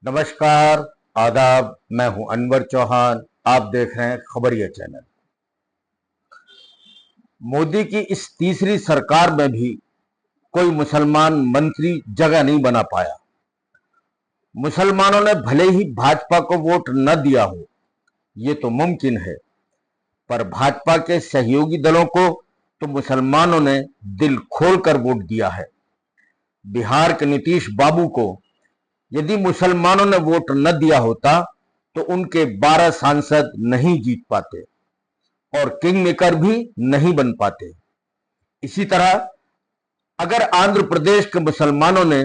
नमस्कार, आदाब। मैं हूं अनवर चौहान। आप देख रहे हैं खबरिया चैनल। मोदी की इस तीसरी सरकार में भी कोई मुसलमान मंत्री जगह नहीं बना पाया। मुसलमानों ने भले ही भाजपा को वोट न दिया हो, ये तो मुमकिन है, पर भाजपा के सहयोगी दलों को तो मुसलमानों ने दिल खोलकर वोट दिया है। बिहार के नीतीश बाबू को यदि मुसलमानों ने वोट न दिया होता तो उनके 12 सांसद नहीं जीत पाते और किंग मेकर भी नहीं बन पाते। इसी तरह अगर आंध्र प्रदेश के मुसलमानों ने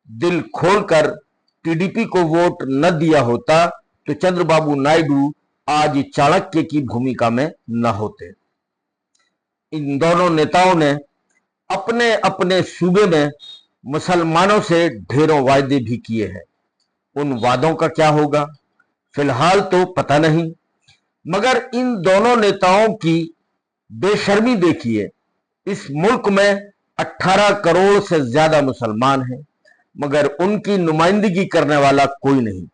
दिल खोलकर टीडीपी को वोट न दिया होता तो चंद्रबाबू नायडू आज चाणक्य की भूमिका में न होते। इन दोनों नेताओं ने अपने अपने सूबे में मुसलमानों से ढेरों वायदे भी किए हैं। उन वादों का क्या होगा फिलहाल तो पता नहीं, मगर इन दोनों नेताओं की बेशर्मी देखिए। इस मुल्क में 18 करोड़ से ज्यादा मुसलमान हैं, मगर उनकी नुमाइंदगी करने वाला कोई नहीं।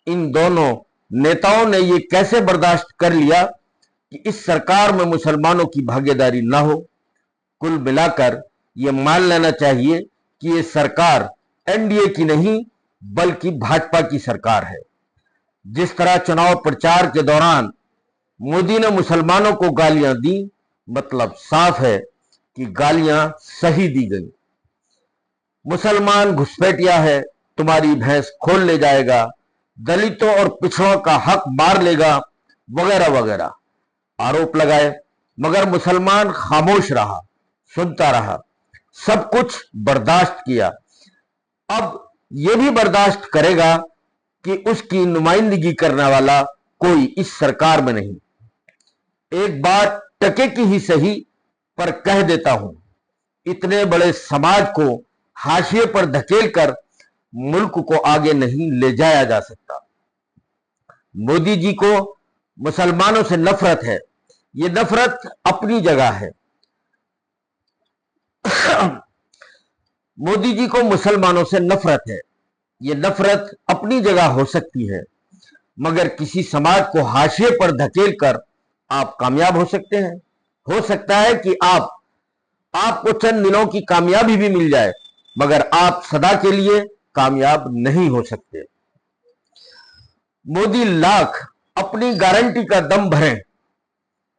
इन दोनों नेताओं ने ये कैसे बर्दाश्त कर लिया कि इस सरकार में मुसलमानों की भागीदारी न हो। कुल मिलाकर ये मान लेना चाहिए कि ये सरकार एनडीए की नहीं बल्कि भाजपा की सरकार है। जिस तरह चुनाव प्रचार के दौरान मोदी ने मुसलमानों को गालियां दी, मतलब साफ है कि गालियां सही दी गई। मुसलमान घुसपैठिया है, तुम्हारी भैंस खोल ले जाएगा, दलितों और पिछड़ों का हक मार लेगा, वगैरह वगैरह आरोप लगाए, मगर मुसलमान खामोश रहा, सुनता रहा, सब कुछ बर्दाश्त किया। अब यह भी बर्दाश्त करेगा कि उसकी नुमाइंदगी करने वाला कोई इस सरकार में नहीं। एक बात टके की ही सही पर कह देता हूं, इतने बड़े समाज को हाशिए पर धकेलकर मुल्क को आगे नहीं ले जाया जा सकता। मोदी जी को मुसलमानों से नफरत है, ये नफरत अपनी जगह है। मोदी जी को मुसलमानों से नफरत है, ये नफरत अपनी जगह हो सकती है, मगर किसी समाज को हाशिए पर धकेलकर आप कामयाब हो सकते हैं। हो सकता है कि आपको चंद दिनों की कामयाबी भी मिल जाए, मगर आप सदा के लिए कामयाब नहीं हो सकते। मोदी लाख अपनी गारंटी का दम भरें,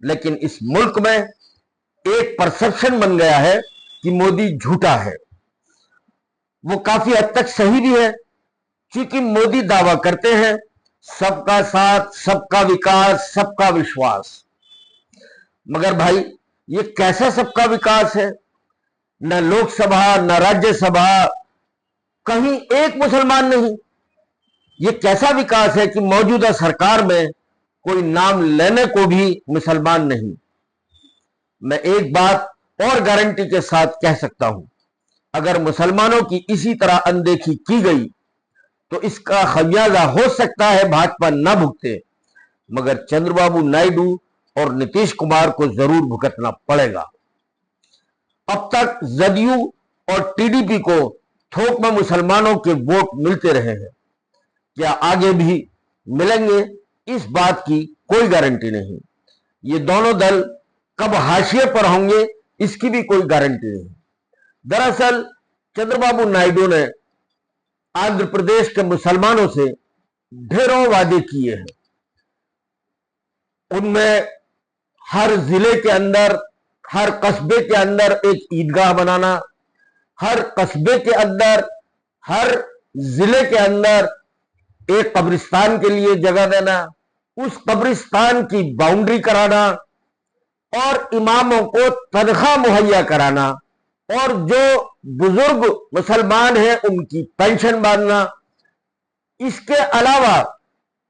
लेकिन इस मुल्क में एक परसेप्शन बन गया है कि मोदी झूठा है। वो काफी हद तक सही भी है, क्योंकि मोदी दावा करते हैं सबका साथ, सबका विकास, सबका विश्वास। मगर भाई ये कैसा सबका विकास है? न लोकसभा न राज्यसभा, कहीं एक मुसलमान नहीं। ये कैसा विकास है कि मौजूदा सरकार में कोई नाम लेने को भी मुसलमान नहीं। मैं एक बात और गारंटी के साथ कह सकता हूं, अगर मुसलमानों की इसी तरह अनदेखी की गई तो इसका खमियाजा हो सकता है भाजपा न भुगते, मगर चंद्रबाबू नायडू और नीतीश कुमार को जरूर भुगतना पड़ेगा। अब तक जदयू और टीडीपी को थोक में मुसलमानों के वोट मिलते रहे हैं, क्या आगे भी मिलेंगे? इस बात की कोई गारंटी नहीं। ये दोनों दल कब हाशिए पर होंगे इसकी भी कोई गारंटी नहीं। दरअसल चंद्रबाबू नायडू ने आंध्र प्रदेश के मुसलमानों से ढेरों वादे किए हैं। उनमें हर जिले के अंदर, हर कस्बे के अंदर एक ईदगाह बनाना, हर कस्बे के अंदर, हर जिले के अंदर एक कब्रिस्तान के लिए जगह देना, उस कब्रिस्तान की बाउंड्री कराना और इमामों को तनख्वाह मुहैया कराना, और जो बुजुर्ग मुसलमान हैं उनकी पेंशन बांधना। इसके अलावा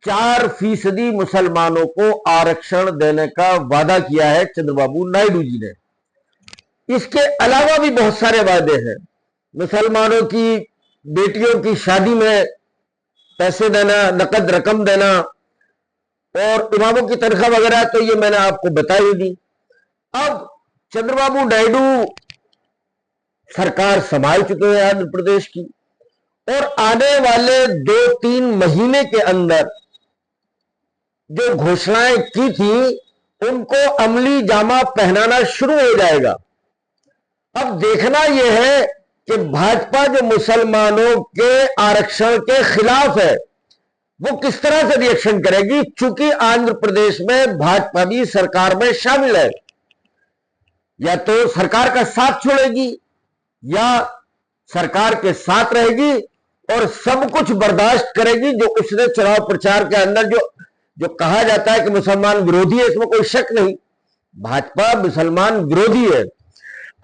4% मुसलमानों को आरक्षण देने का वादा किया है चंद्रबाबू नायडू जी ने। इसके अलावा भी बहुत सारे वादे हैं। मुसलमानों की बेटियों की शादी में पैसे देना, नकद रकम देना और इमामों की तनख्वाह वगैरह, तो ये मैंने आपको बता ही दी। अब चंद्रबाबू नायडू सरकार संभाल चुके हैं आंध्र प्रदेश की, और आने वाले 2-3 महीने के अंदर जो घोषणाएं की थी उनको अमली जामा पहनाना शुरू हो जाएगा। अब देखना यह है कि भाजपा जो मुसलमानों के आरक्षण के खिलाफ है वो किस तरह से रिएक्शन करेगी, चूंकि आंध्र प्रदेश में भाजपा भी सरकार में शामिल है। या तो सरकार का साथ छोड़ेगी या सरकार के साथ रहेगी और सब कुछ बर्दाश्त करेगी जो उसने चुनाव प्रचार के अंदर जो कहा जाता है कि मुसलमान विरोधी है, इसमें कोई शक नहीं। भाजपा मुसलमान विरोधी है,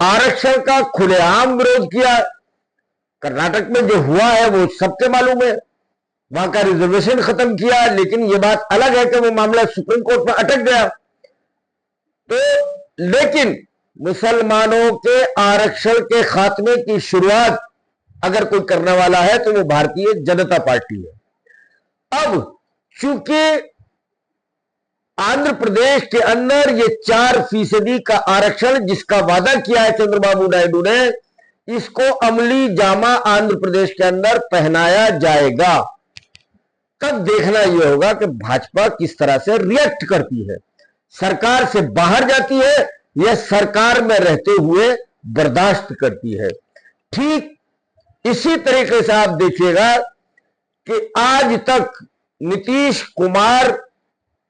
आरक्षण का खुलेआम विरोध किया। कर्नाटक में जो हुआ है वो सबके मालूम है, वहां का रिजर्वेशन खत्म किया, लेकिन यह बात अलग है कि वो मामला सुप्रीम कोर्ट में अटक गया। तो लेकिन मुसलमानों के आरक्षण के खात्मे की शुरुआत अगर कोई करने वाला है तो वो भारतीय जनता पार्टी है। अब चूंकि आंध्र प्रदेश के अंदर ये 4% का आरक्षण जिसका वादा किया है चंद्रबाबू नायडू ने, इसको अमली जामा आंध्र प्रदेश के अंदर पहनाया जाएगा। तब देखना यह होगा कि भाजपा किस तरह से रिएक्ट करती है, सरकार से बाहर जाती है या सरकार में रहते हुए बर्दाश्त करती है। ठीक इसी तरीके से आप देखिएगा कि आज तक नीतीश कुमार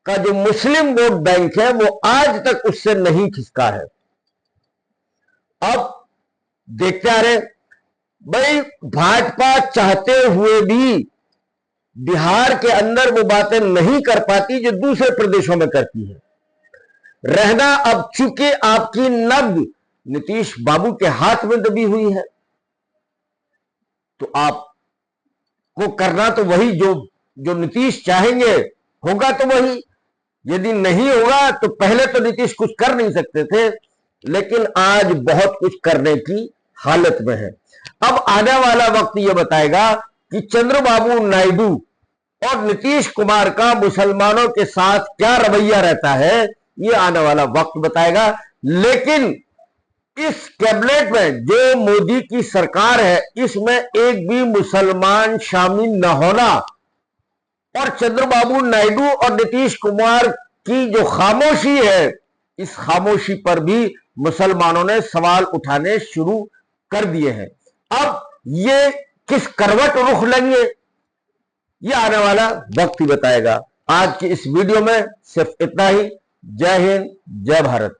का जो मुस्लिम वोट बैंक है वो आज तक उससे नहीं खिसका है। अब देखते आ रहे भाई, भाजपा चाहते हुए भी बिहार के अंदर वो बातें नहीं कर पाती जो दूसरे प्रदेशों में करती है। रहना अब चूंकि आपकी नब्ज नीतीश बाबू के हाथ में दबी हुई है तो आपको करना तो वही जो नीतीश चाहेंगे होगा तो वही। यदि नहीं होगा तो पहले तो नीतीश कुछ कर नहीं सकते थे, लेकिन आज बहुत कुछ करने की हालत में है। अब आने वाला वक्त यह बताएगा कि चंद्रबाबू नायडू और नीतीश कुमार का मुसलमानों के साथ क्या रवैया रहता है, यह आने वाला वक्त बताएगा। लेकिन इस कैबिनेट में जो मोदी की सरकार है इसमें एक भी मुसलमान शामिल न होना और चंद्रबाबू नायडू और नीतीश कुमार की जो खामोशी है, इस खामोशी पर भी मुसलमानों ने सवाल उठाने शुरू कर दिए हैं। अब ये किस करवट रुख लेंगे ये आने वाला वक्त ही बताएगा। आज की इस वीडियो में सिर्फ इतना ही। जय हिंद, जय भारत।